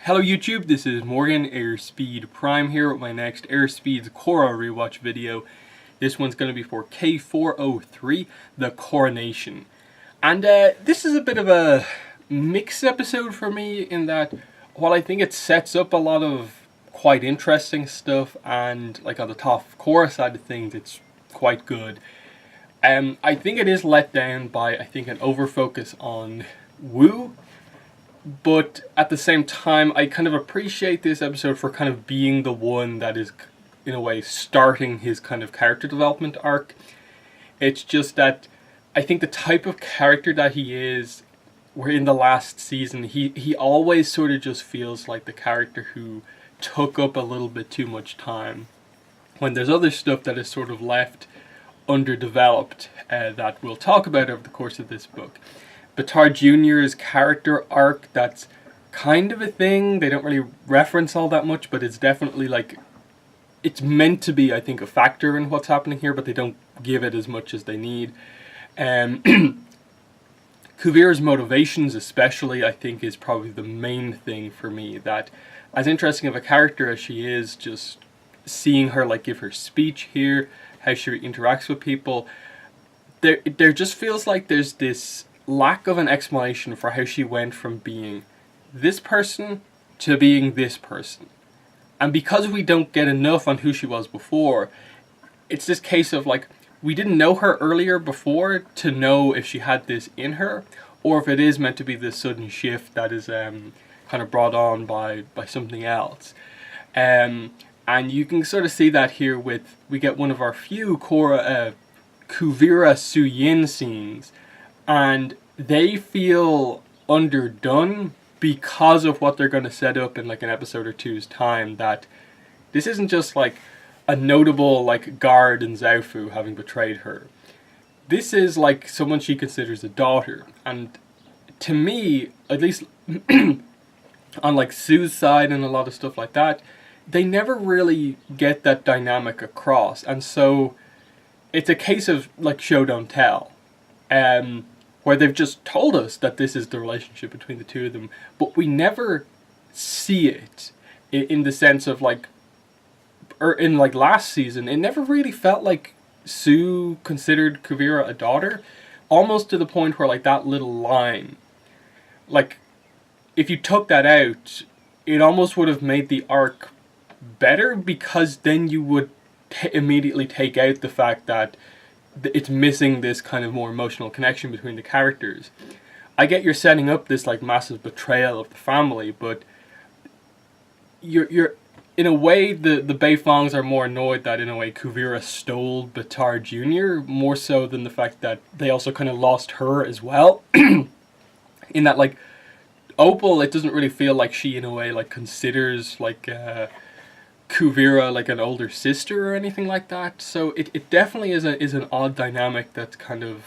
Hello YouTube, this is Morgan, Airspeed Prime here with my next Airspeed's Korra Rewatch video. This one's going to be for K403 The Coronation. And this is a bit of a mixed episode for me in that while I think it sets up a lot of quite interesting stuff and like on the Toph Korra side of things it's quite good. I think it is let down by an overfocus on Wu. But at the same time, I kind of appreciate this episode for kind of being the one that is, in a way, starting his kind of character development arc. It's just that I think the type of character that he is, where in the last season, he always sort of just feels like the character who took up a little bit too much time. When there's other stuff that is sort of left underdeveloped that we'll talk about over the course of this book. B'Etar Jr.'s character arc, that's kind of a thing. They don't really reference all that much, but it's definitely like, it's meant to be, I think, a factor in what's happening here, but they don't give it as much as they need. Kuvira's motivations especially, I think, is probably the main thing for me. That, as interesting of a character as she is, just seeing her like give her speech here, how she interacts with people, there just feels like there's this lack of an explanation for how she went from being this person to being this person. And because we don't get enough on who she was before, it's this case of like, we didn't know her earlier before to know if she had this in her, or if it is meant to be this sudden shift that is kind of brought on by something else. And you can sort of see that here with, we get one of our few Kuvira Suyin scenes, and they feel underdone because of what they're going to set up in like an episode or two's time. That this isn't just like a notable like guard in Zaofu having betrayed her. This is like someone she considers a daughter, and to me, at least on like Sue's side and a lot of stuff like that, they never really get that dynamic across, and so it's a case of like show don't tell. Where they've just told us that this is the relationship between the two of them, but we never see it in the sense of like, or in like last season, it never really felt like Sue considered Kuvira a daughter, almost to the point where like that little line, like if you took that out, it almost would have made the arc better, because then you would immediately take out the fact that it's missing this kind of more emotional connection between the characters. I get you're setting up this like massive betrayal of the family, but you're in a way the Beifongs are more annoyed that in a way Kuvira stole B'Etar Jr. more so than the fact that they also kind of lost her as well. In that like Opal, it doesn't really feel like she in a way like considers like Kuvira like an older sister or anything like that. So it definitely is an odd dynamic that's kind of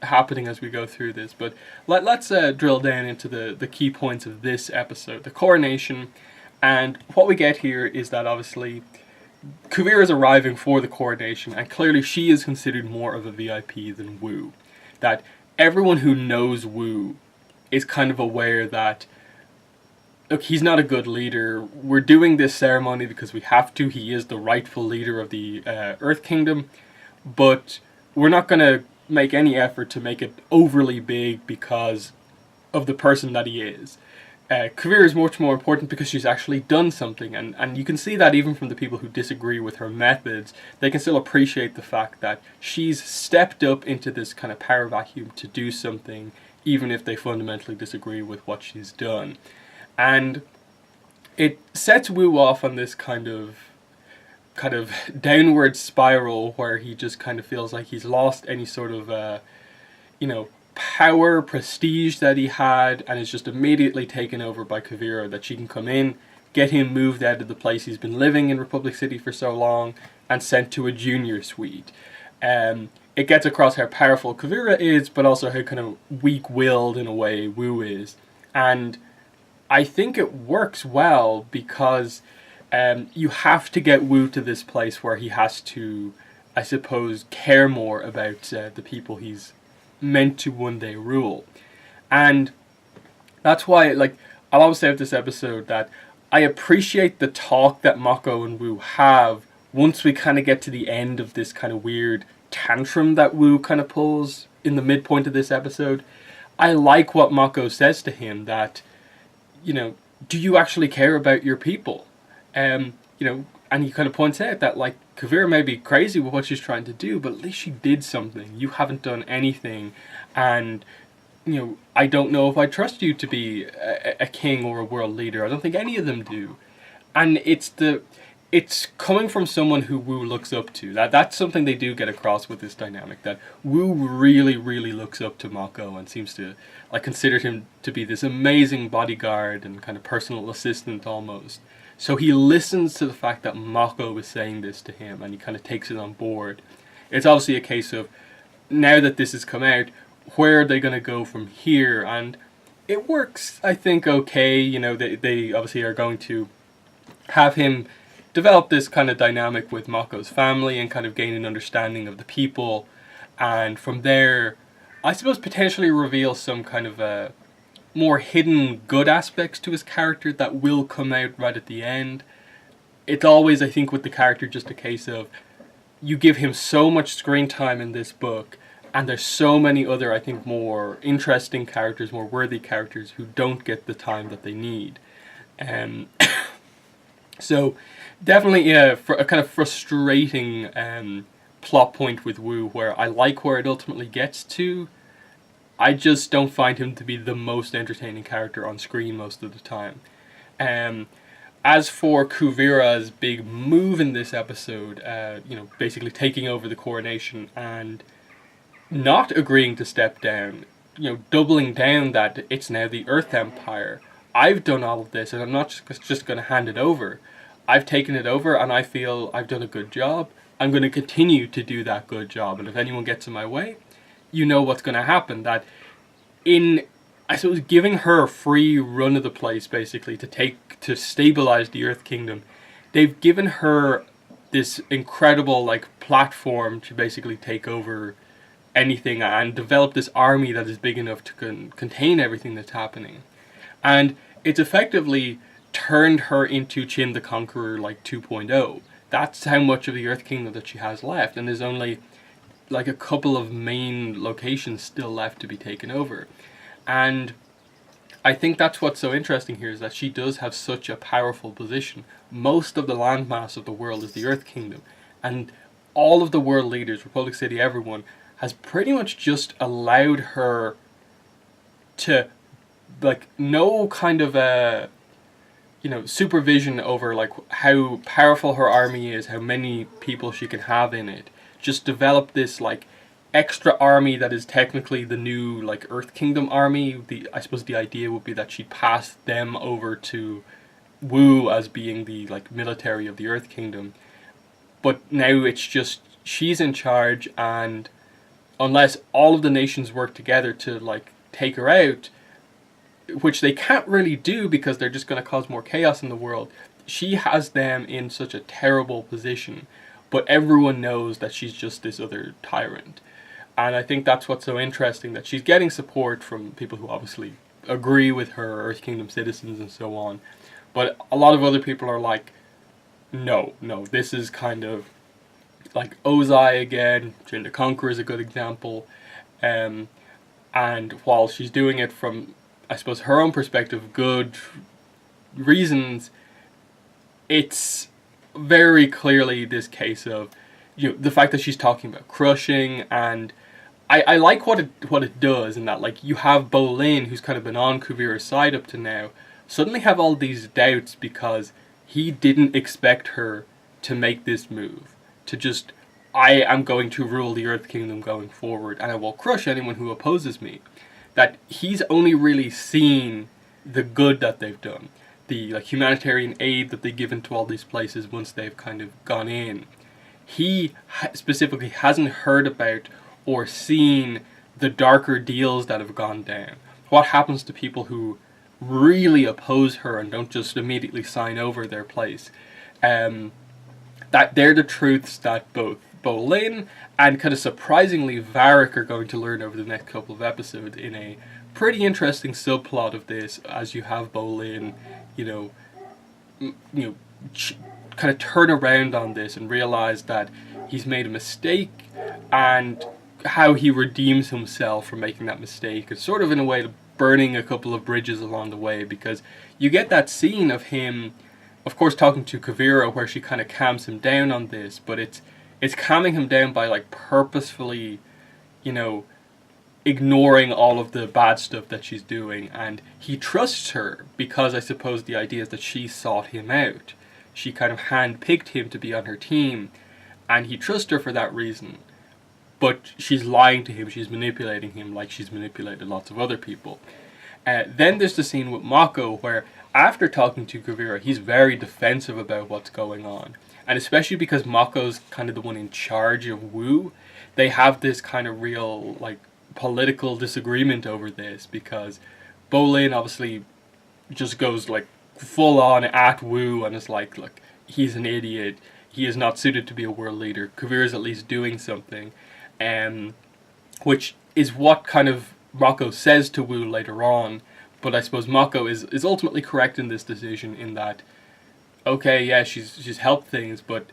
happening as we go through this. But let's drill down into the key points of this episode, the coronation. And what we get here is that obviously Kuvira is arriving for the coronation, and clearly she is considered more of a VIP than Wu. That everyone who knows Wu is kind of aware that, look, he's not a good leader. We're doing this ceremony because we have to. He is the rightful leader of the Earth Kingdom. But we're not going to make any effort to make it overly big because of the person that he is. Kuvira is much more important because she's actually done something. And you can see that even from the people who disagree with her methods. They can still appreciate the fact that she's stepped up into this kind of power vacuum to do something, even if they fundamentally disagree with what she's done. And it sets Wu off on this kind of downward spiral where he just kind of feels like he's lost any sort of power, prestige that he had, and is just immediately taken over by Kuvira, that she can come in, get him moved out of the place he's been living in Republic City for so long, and sent to a junior suite. It gets across how powerful Kuvira is, but also how kind of weak-willed in a way Wu is. And I think it works well because you have to get Wu to this place where he has to, I suppose, care more about the people he's meant to one day rule. And that's why, like, I'll always say of this episode that I appreciate the talk that Mako and Wu have once we kind of get to the end of this kind of weird tantrum that Wu kind of pulls in the midpoint of this episode. I like what Mako says to him, that, you know, do you actually care about your people? You know, and he kind of points out that, like, Kuvira may be crazy with what she's trying to do, but at least she did something. You haven't done anything, and, you know, I don't know if I trust you to be a king or a world leader. I don't think any of them do. And it's coming from someone who Wu looks up to. That's something they do get across with this dynamic, that Wu really, really looks up to Mako and seems to, like, consider him to be this amazing bodyguard and kind of personal assistant almost. So he listens to the fact that Mako is saying this to him, and he kind of takes it on board. It's obviously a case of, now that this has come out, where are they going to go from here? And it works, I think, okay. You know, they obviously are going to have him develop this kind of dynamic with Mako's family and kind of gain an understanding of the people. And from there, I suppose potentially reveal some kind of more hidden good aspects to his character that will come out right at the end. It's always, I think, with the character just a case of, you give him so much screen time in this book, and there's so many other, I think, more interesting characters, more worthy characters who don't get the time that they need. So definitely, yeah, for a kind of frustrating plot point with Wu, where I like where it ultimately gets to. I just don't find him to be the most entertaining character on screen most of the time. As for Kuvira's big move in this episode, you know, basically taking over the coronation and not agreeing to step down, you know, doubling down that it's now the Earth Empire. I've done all of this and I'm not just going to hand it over. I've taken it over and I feel I've done a good job. I'm going to continue to do that good job, and if anyone gets in my way, you know what's going to happen. That in, I suppose, giving her a free run of the place, basically, to stabilize the Earth Kingdom, they've given her this incredible, like, platform to basically take over anything and develop this army that is big enough to contain everything that's happening. And it's effectively turned her into Qin the Conqueror, like, 2.0. That's how much of the Earth Kingdom that she has left, and there's only like a couple of main locations still left to be taken over. And I think that's what's so interesting here, is that she does have such a powerful position. Most of the landmass of the world is the Earth Kingdom, and all of the world leaders, Republic City, everyone, has pretty much just allowed her to, like, no kind of you know, supervision over, like, how powerful her army is, how many people she can have in it. Just develop this, like, extra army that is technically the new, like, Earth Kingdom army. I suppose the idea would be that she'd pass them over to Wu as being the, like, military of the Earth Kingdom. But now it's just, she's in charge, and unless all of the nations work together to, like, take her out, which they can't really do because they're just going to cause more chaos in the world, she has them in such a terrible position. But everyone knows that she's just this other tyrant. And I think that's what's so interesting, that she's getting support from people who obviously agree with her, Earth Kingdom citizens and so on. But a lot of other people are like, no, this is kind of like Ozai again. Qin the Conqueror is a good example. And while she's doing it from, I suppose, her own perspective, good reasons, it's very clearly this case of, you know, the fact that she's talking about crushing, and I like what it does, in that, like, you have Bolin, who's kind of been on Kuvira's side up to now, suddenly have all these doubts because he didn't expect her to make this move, to just, I am going to rule the Earth Kingdom going forward, and I will crush anyone who opposes me. That he's only really seen the good that they've done, the, like, humanitarian aid that they've given to all these places once they've kind of gone in. He specifically hasn't heard about or seen the darker deals that have gone down. What happens to people who really oppose her and don't just immediately sign over their place. That they're the truths that both Bolin and, kind of surprisingly, Varric are going to learn over the next couple of episodes in a pretty interesting subplot of this, as you have Bolin, you know, kind of turn around on this and realize that he's made a mistake, and how he redeems himself from making that mistake. It's sort of in a way burning a couple of bridges along the way, because you get that scene of him, of course, talking to Kuvira, where she kind of calms him down on this, but it's calming him down by like purposefully, ignoring all of the bad stuff that she's doing, and he trusts her because I suppose the idea is that she sought him out. She kind of handpicked him to be on her team, and he trusts her for that reason. But she's lying to him, she's manipulating him like she's manipulated lots of other people. Then there's the scene with Mako where, after talking to Kuvira, he's very defensive about what's going on. And especially because Mako's kind of the one in charge of Wu, they have this kind of real, like, political disagreement over this, because Bolin obviously just goes, like, full on at Wu and is like, look, he's an idiot, he is not suited to be a world leader, Kuvira's at least doing something. Which is what kind of Mako says to Wu later on, but I suppose Mako is ultimately correct in this decision, in that, okay, yeah, she's helped things, but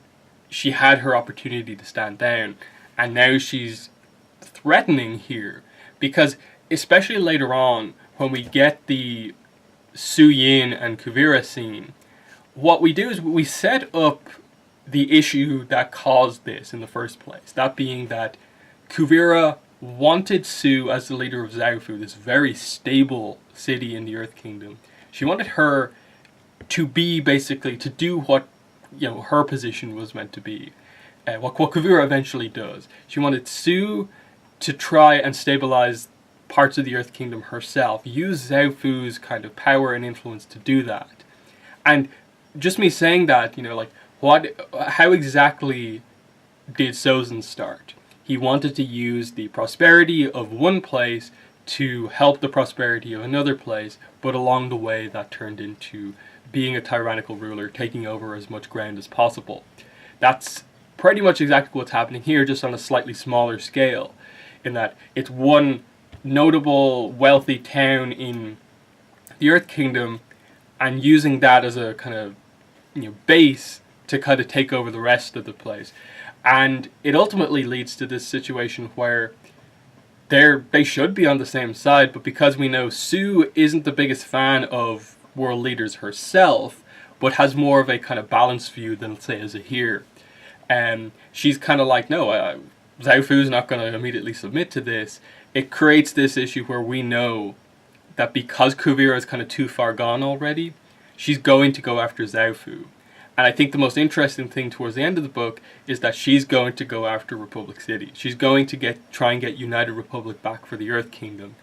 she had her opportunity to stand down, and now she's threatening here, because especially later on, when we get the Su Yin and Kuvira scene, what we do is we set up the issue that caused this in the first place, that being that Kuvira wanted Su as the leader of Zaofu, this very stable city in the Earth Kingdom. She wanted her to be, basically, to do what her position was meant to be. What Kuvira eventually does. She wanted Su to try and stabilize parts of the Earth Kingdom herself, use Zaofu's kind of power and influence to do that. And just me saying that, how exactly did Sozin start? He wanted to use the prosperity of one place to help the prosperity of another place, but along the way that turned into being a tyrannical ruler, taking over as much ground as possible. That's pretty much exactly what's happening here, just on a slightly smaller scale, in that it's one notable wealthy town in the Earth Kingdom, and using that as a kind of base to kind of take over the rest of the place. And it ultimately leads to this situation where they should be on the same side, but because we know Su isn't the biggest fan of world leaders herself, but has more of a kind of balanced view than, let's say, a Zahir. She's kind of like, no, Zaofu's not going to immediately submit to this. It creates this issue where we know that because Kuvira is kind of too far gone already, she's going to go after Zaofu. And I think the most interesting thing towards the end of the book is that she's going to go after Republic City. She's going to try and get United Republic back for the Earth Kingdom.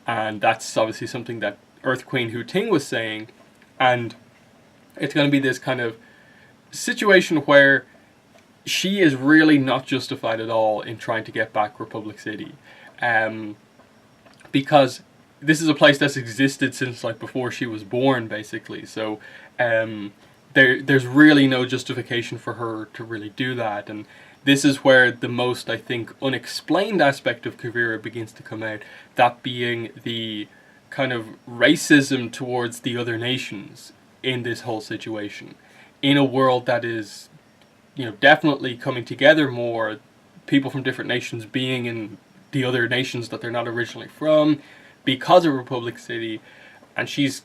And that's obviously something that Earth Queen Hu Ting was saying. And it's going to be this kind of situation where she is really not justified at all in trying to get back Republic City. Because this is a place that's existed since like before she was born, basically. So there's really no justification for her to really do that. And this is where the most, I think, unexplained aspect of Kuvira begins to come out. That being the kind of racism towards the other nations in this whole situation. In a world that is, definitely coming together more, people from different nations being in the other nations that they're not originally from, because of Republic City, and she's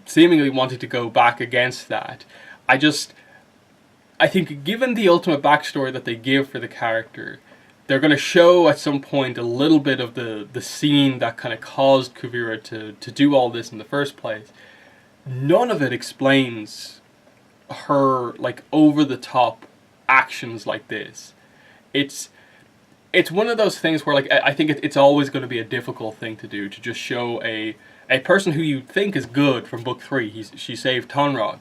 seemingly wanting to go back against that. I think given the ultimate backstory that they give for the character, they're going to show at some point a little bit of the scene that kind of caused Kuvira to do all this in the first place. None of it explains her, like, over-the-top actions like this. It's one of those things where, like, I think it's always going to be a difficult thing to do, to just show a person who you think is good from book 3. She saved Tonrog.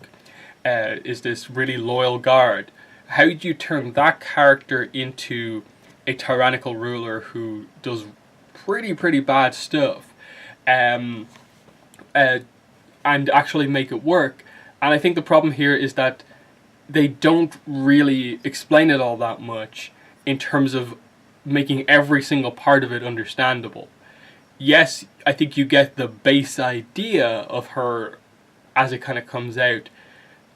Is this really loyal guard. How do you turn that character into a tyrannical ruler who does pretty bad stuff, and actually make it work? And I think the problem here is that they don't really explain it all that much in terms of making every single part of it understandable. yes, I think you get the base idea of her as it kind of comes out,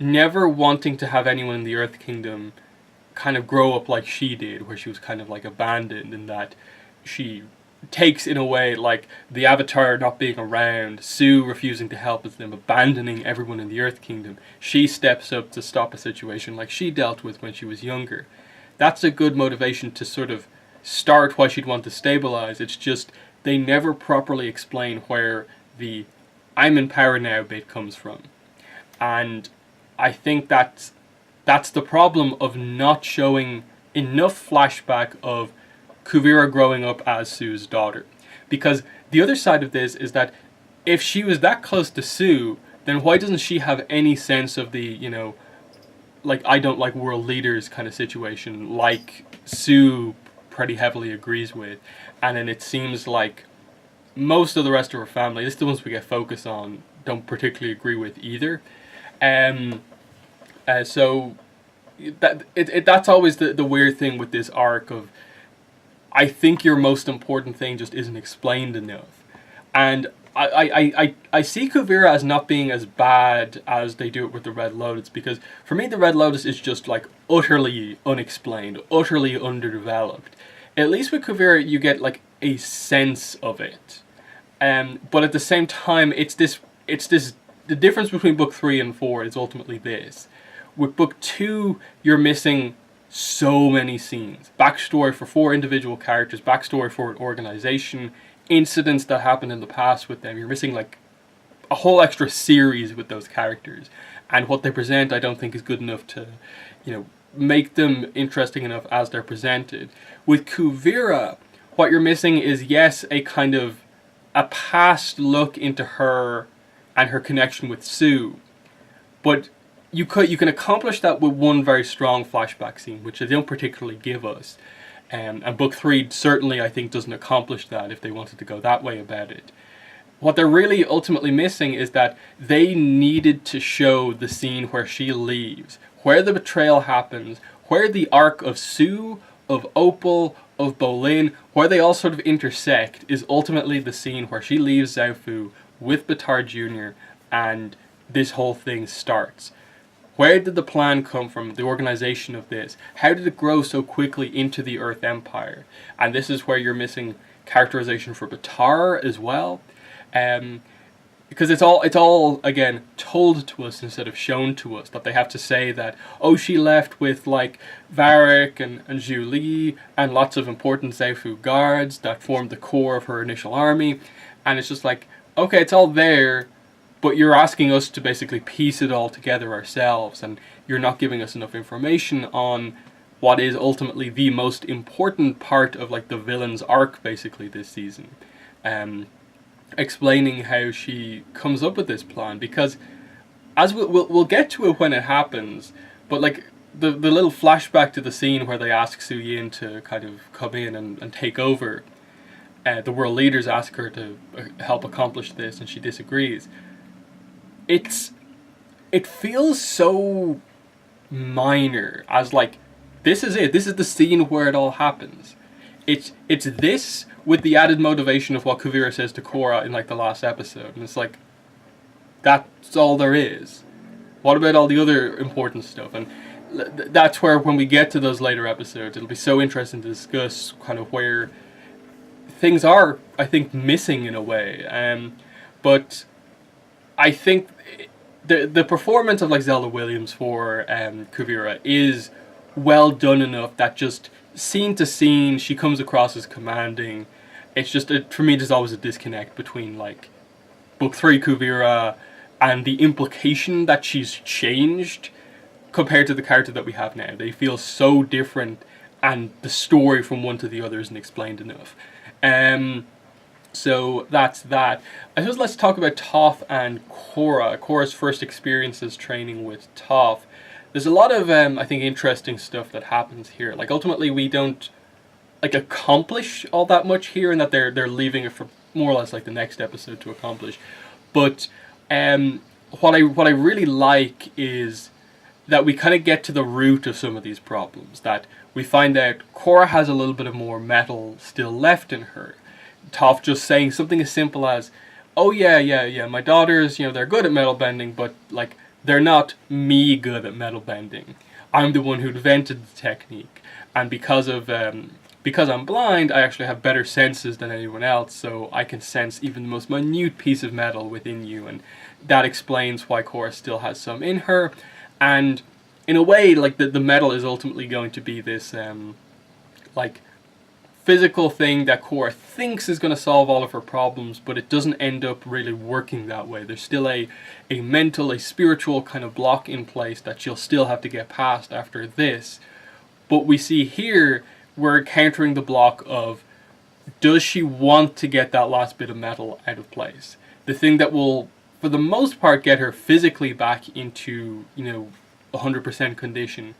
never wanting to have anyone in the Earth Kingdom kind of grow up like she did, where she was kind of like abandoned, in that she takes, in a way, like the Avatar not being around, Sue refusing to help with them, abandoning everyone in the Earth Kingdom. She steps up to stop a situation like she dealt with when she was younger. That's a good motivation to sort of start why she'd want to stabilize. It's just they never properly explain where the "I'm in power now" bit comes from. And I think that's the problem of not showing enough flashback of Kuvira growing up as Sue's daughter. Because the other side of this is that if she was that close to Sue, then why doesn't she have any sense of the, like, I don't like world leaders kind of situation, like Sue pretty heavily agrees with? And then it seems like most of the rest of her family, at least the ones we get focus on, don't particularly agree with either. So that's always the weird thing with this arc of, I think your most important thing just isn't explained enough. And I see Kuvira as not being as bad as they do it with the Red Lotus, because for me the Red Lotus is just like utterly unexplained, utterly underdeveloped. At least with Kuvira you get like a sense of it. But at the same time the difference between book 3 and 4 is ultimately this. With book 2 you're missing so many scenes. Backstory for 4 individual characters, backstory for an organization, incidents that happened in the past with them. You're missing like a whole extra series with those characters. And what they present I don't think is good enough to, make them interesting enough as they're presented. With Kuvira, what you're missing is, yes, a kind of a past look into her and her connection with Sue. But you can accomplish that with one very strong flashback scene, which they don't particularly give us. And book 3 certainly, I think, doesn't accomplish that if they wanted to go that way about it. What they're really ultimately missing is that they needed to show the scene where she leaves, where the betrayal happens, where the arc of Sue, of Opal, of Bolin, where they all sort of intersect, is ultimately the scene where she leaves Zaofu with Batar Jr. and this whole thing starts. Where did the plan come from, the organization of this? How did it grow so quickly into the Earth Empire? And this is where you're missing characterization for Batar as well. Because it's all again told to us instead of shown to us, that they have to say that, oh, she left with like Varric and Zhu Li and lots of important Zaofu guards that formed the core of her initial army. And it's just like, okay, it's all there, but you're asking us to basically piece it all together ourselves, and you're not giving us enough information on what is ultimately the most important part of like the villain's arc basically this season. Explaining how she comes up with this plan, because as we'll get to it when it happens, but like the little flashback to the scene where they ask Su Yin to kind of come in and take over, the world leaders ask her to help accomplish this and she disagrees. It feels so minor, as like, this is it, this is the scene where it all happens. It's this with the added motivation of what Kuvira says to Korra in like the last episode, and it's like, that's all there is. What about all the other important stuff? And that's where, when we get to those later episodes, it'll be so interesting to discuss kind of where things are, I think, missing in a way. But I think the performance of like Zelda Williams for Kuvira is well done enough that just scene to scene she comes across as commanding. It's just, for me, there's always a disconnect between like book 3 Kuvira and the implication that she's changed compared to the character that we have now. They feel so different, and the story from one to the other isn't explained enough. So that's that. I suppose let's talk about Toph and Korra. Korra's first experiences training with Toph. There's a lot of, I think, interesting stuff that happens here. Like, ultimately, we don't like accomplish all that much here, and that they're leaving it for more or less like the next episode to accomplish. But what I really like is that we kind of get to the root of some of these problems. That we find out Korra has a little bit of more metal still left in her. Toph just saying something as simple as, "Oh yeah, my daughters, they're good at metal bending, but like they're not me good at metal bending. I'm the one who invented the technique, and because I'm blind, I actually have better senses than anyone else, so I can sense even the most minute piece of metal within you, and that explains why Korra still has some in her." And in a way, like the metal is ultimately going to be this like physical thing that Korra thinks is going to solve all of her problems, but it doesn't end up really working that way. There's still a mental, a spiritual kind of block in place that she'll still have to get past after this. But we see here, we're encountering the block of, does she want to get that last bit of metal out of place? The thing that will, for the most part, get her physically back into, 100% condition.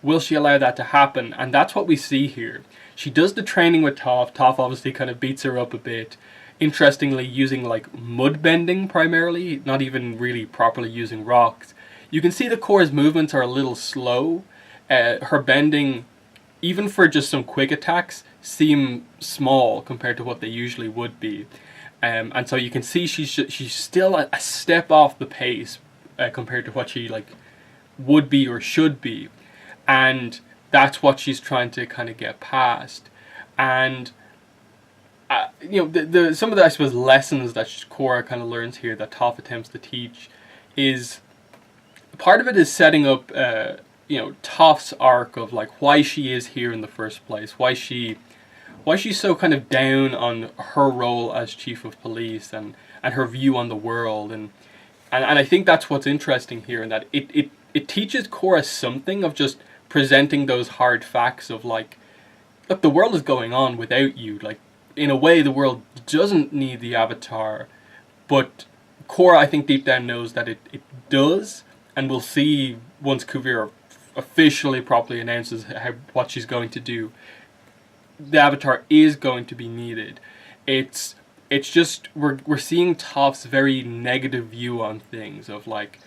Will she allow that to happen? And that's what we see here. She does the training with Toph. Toph obviously kind of beats her up a bit. Interestingly, using like mud bending primarily, not even really properly using rocks. You can see the Korra's movements are a little slow. Her bending, even for just some quick attacks, seem small compared to what they usually would be. And so you can see she's still a step off the pace compared to what she like would be or should be. And that's what she's trying to kind of get past. And some of the, I suppose, lessons that Korra kind of learns here that Toph attempts to teach is, part of it is setting up Toph's arc of like why she is here in the first place, why she's so kind of down on her role as chief of police and her view on the world, and I think that's what's interesting here, in that it teaches Korra something of just presenting those hard facts of like, look, the world is going on without you. Like, in a way, the world doesn't need the Avatar, but Korra, I think, deep down knows that it does, and we'll see once Kuvira officially properly announces what she's going to do. The Avatar is going to be needed. It's just we're seeing Toph's very negative view on things of like,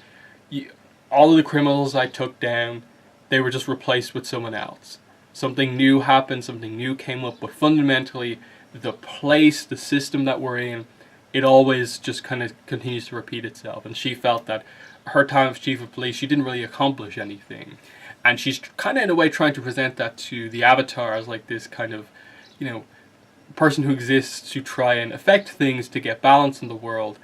all of the criminals I took down, they were just replaced with someone else. Something new happened, something new came up, but fundamentally, the place, the system that we're in, it always just kind of continues to repeat itself. And she felt that her time as chief of police, she didn't really accomplish anything. And she's kind of in a way trying to present that to the Avatar as like this kind of, person who exists to try and affect things to get balance in the world.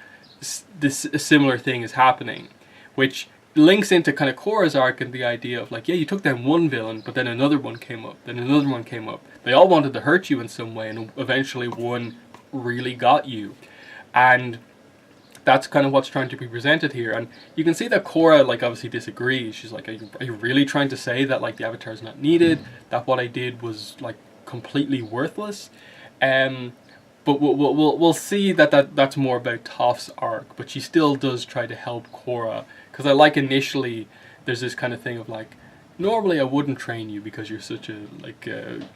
A similar thing is happening, which links into kind of Korra's arc and the idea of like, yeah, you took down one villain, but then another one came up, then another one came up. They all wanted to hurt you in some way, and eventually one really got you. And that's kind of what's trying to be presented here. And you can see that Korra, like, obviously disagrees. She's like, are you really trying to say that, like, the Avatar is not needed? That what I did was, like, completely worthless? But we'll see that's more about Toph's arc. But she still does try to help Korra. Because I like initially, there's this kind of thing of, like, normally I wouldn't train you because you're such a,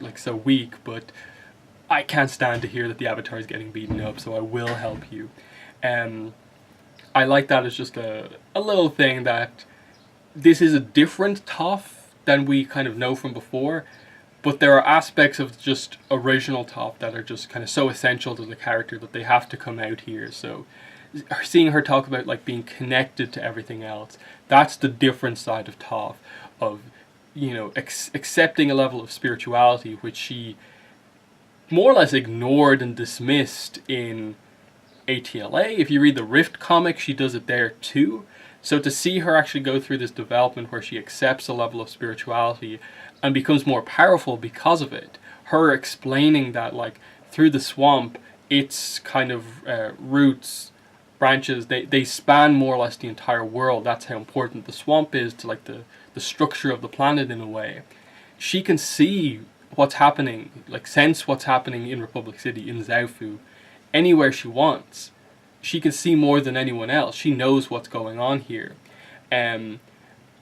like so weak. But I can't stand to hear that the Avatar is getting beaten up, so I will help you. I like that as just a little thing that this is a different Toph than we kind of know from before, but there are aspects of just original Toph that are just kind of so essential to the character that they have to come out here. So seeing her talk about like being connected to everything else, that's the different side of Toph, of accepting a level of spirituality which she more or less ignored and dismissed in ATLA. If you read the Rift comic, she does it there too. So to see her actually go through this development where she accepts a level of spirituality and becomes more powerful because of it, her explaining that like through the swamp, its kind of roots, branches, they span more or less the entire world. That's how important the swamp is to like the structure of the planet in a way. She can see what's happening, like sense what's happening in Republic City, in Zaofu, anywhere she wants. She can see more than anyone else. She knows what's going on here.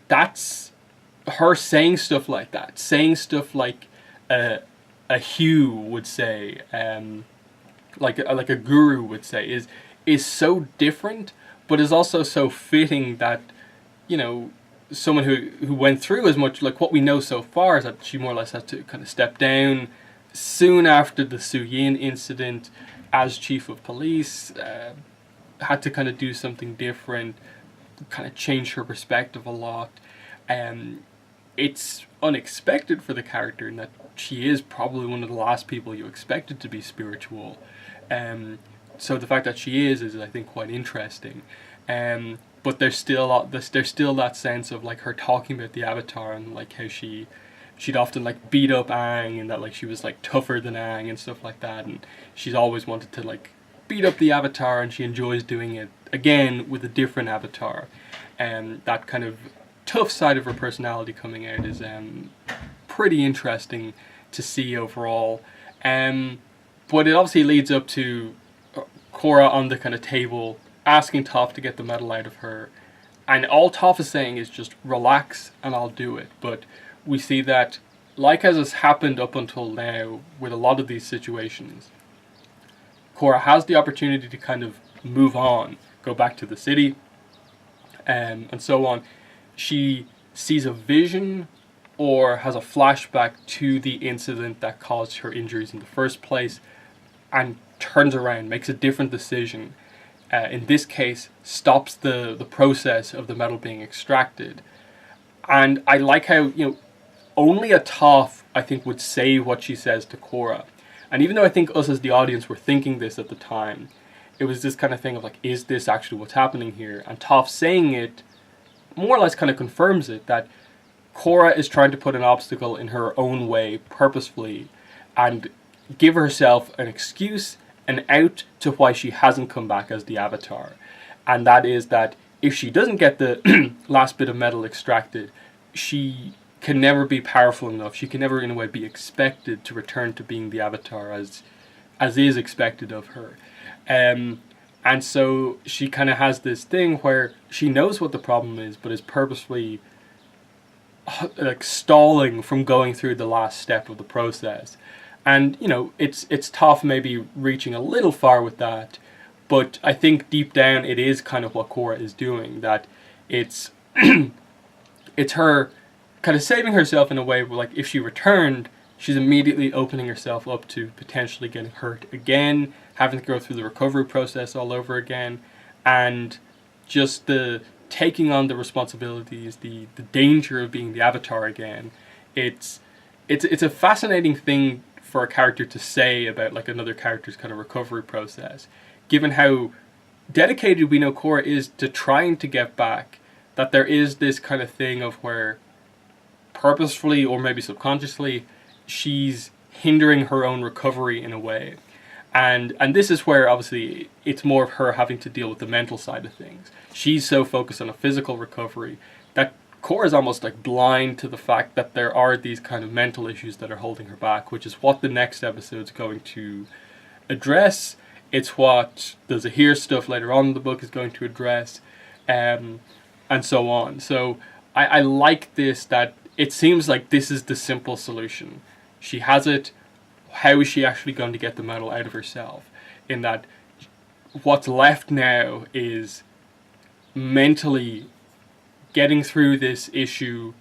That's her saying stuff like that. Saying stuff like a Hugh would say, like a guru would say, is so different, but is also so fitting that, someone who went through as much, like what we know so far is that she more or less had to kind of step down soon after the Suyin incident, as chief of police, had to kind of do something different, kind of change her perspective a lot. It's unexpected for the character in that she is probably one of the last people you expected to be spiritual. So the fact that she is I think quite interesting. But there's still that sense of like her talking about the Avatar and like how she'd often like beat up Aang, and that like she was like tougher than Aang and stuff like that, and she's always wanted to like beat up the Avatar, and she enjoys doing it again with a different Avatar. And that kind of tough side of her personality coming out is pretty interesting to see overall. But it obviously leads up to Korra on the kind of table asking Toph to get the medal out of her, and all Toph is saying is just relax and I'll do it. But we see that, like as has happened up until now with a lot of these situations, Korra has the opportunity to kind of move on, go back to the city, and so on. She sees a vision or has a flashback to the incident that caused her injuries in the first place, and turns around, makes a different decision. In this case, stops the process of the metal being extracted. And I like how, only a Toph, I think, would say what she says to Korra. And even though I think us as the audience were thinking this at the time, it was this kind of thing of like, is this actually what's happening here? And Toph saying it more or less kind of confirms it, that Korra is trying to put an obstacle in her own way purposefully and give herself an excuse, an out to why she hasn't come back as the Avatar. And that is that if she doesn't get the last bit of metal extracted, she can never be powerful enough. She can never in a way be expected to return to being the Avatar as is expected of her. And so she kind of has this thing where she knows what the problem is, but is purposefully like stalling from going through the last step of the process. And it's Toph maybe reaching a little far with that, but I think deep down it is kind of what Korra is doing. That it's it's her kind of saving herself in a way where, like, if she returned, she's immediately opening herself up to potentially getting hurt again, having to go through the recovery process all over again, and just the taking on the responsibilities, the danger of being the Avatar again. It's a fascinating thing for a character to say about like another character's kind of recovery process, given how dedicated we know Korra is to trying to get back. That there is this kind of thing of where purposefully or maybe subconsciously she's hindering her own recovery in a way. And this is where obviously it's more of her having to deal with the mental side of things. She's so focused on a physical recovery that Korra is almost like blind to the fact that there are these kind of mental issues that are holding her back, which is what the next episode is going to address. It's what the Zahir stuff later on in the book is going to address, and so on. So I like this, that it seems like this is the simple solution. She has it. How is she actually going to get the metal out of herself? In that, what's left now is mentally getting through this issue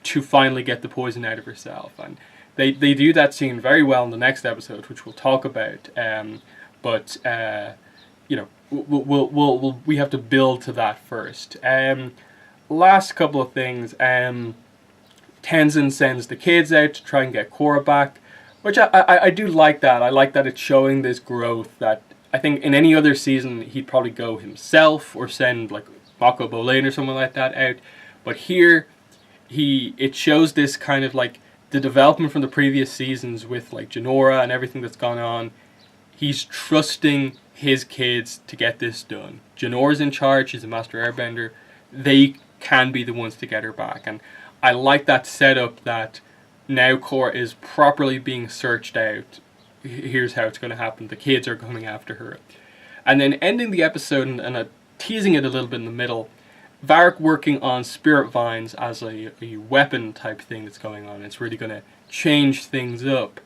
to finally get the poison out of herself. And they do that scene very well in the next episode, which we'll talk about. But we have to build to that first. Last couple of things. Tenzin sends the kids out to try and get Korra back, which I do like that. I like that it's showing this growth that I think in any other season he'd probably go himself or send like Mako Boleyn or someone like that out. But here it shows this kind of like the development from the previous seasons with like Jinora and everything that's gone on. He's trusting his kids to get this done. Janora's in charge, she's a master airbender. They can be the ones to get her back. And I like that setup that now Korra is properly being searched out. Here's how it's going to happen. The kids are coming after her. And then ending the episode and teasing it a little bit in the middle, Varric working on spirit vines as a weapon type thing that's going on. It's really going to change things up.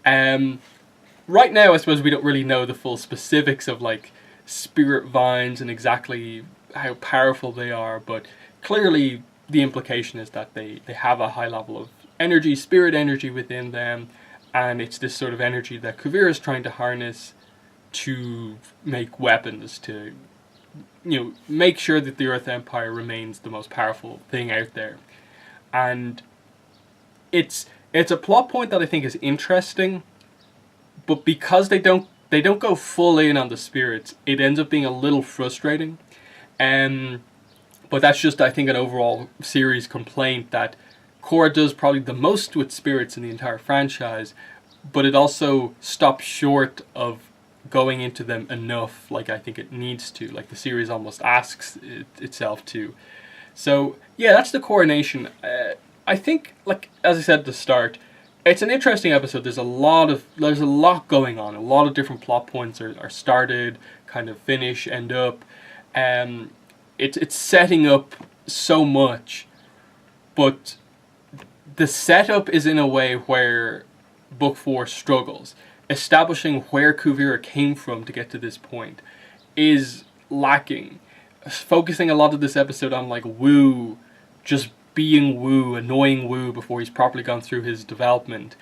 Right now, I suppose we don't really know the full specifics of like spirit vines and exactly how powerful they are, but clearly the implication is that they have a high level of energy, spirit energy within them, and it's this sort of energy that Kuvira is trying to harness to make weapons to, make sure that the Earth Empire remains the most powerful thing out there. And it's a plot point that I think is interesting, but because they don't go full in on the spirits, it ends up being a little frustrating. But that's just, I think, an overall series complaint, that Korra does probably the most with spirits in the entire franchise, but it also stops short of going into them enough like I think it needs to, like the series almost asks itself to. So yeah, that's The Coronation. I think, like as I said at the start, it's an interesting episode. There's a lot going on. A lot of different plot points are started, kind of finish, end up. It's setting up so much, but the setup is in a way where Book 4 struggles. Establishing where Kuvira came from to get to this point is lacking. Focusing a lot of this episode on like Wu, just being Wu, annoying Wu before he's properly gone through his development,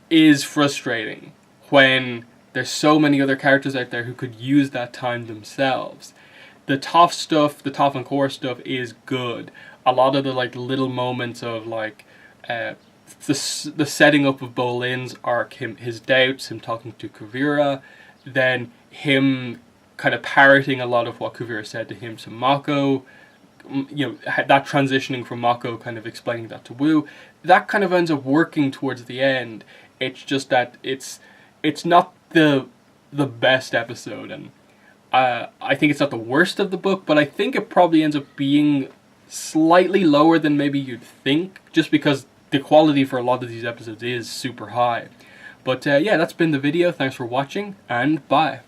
is frustrating when there's so many other characters out there who could use that time themselves. The Toph stuff, the Toph and Korra stuff is good. A lot of the like little moments of like the setting up of Bolin's arc, his doubts, him talking to Kuvira, then him kind of parroting a lot of what Kuvira said to him to Mako, that transitioning from Mako kind of explaining that to Wu, that kind of ends up working towards the end. It's just that it's not the best episode, and I think it's not the worst of the book, but I think it probably ends up being slightly lower than maybe you'd think, just because the quality for a lot of these episodes is super high. But yeah, that's been the video. Thanks for watching, and bye.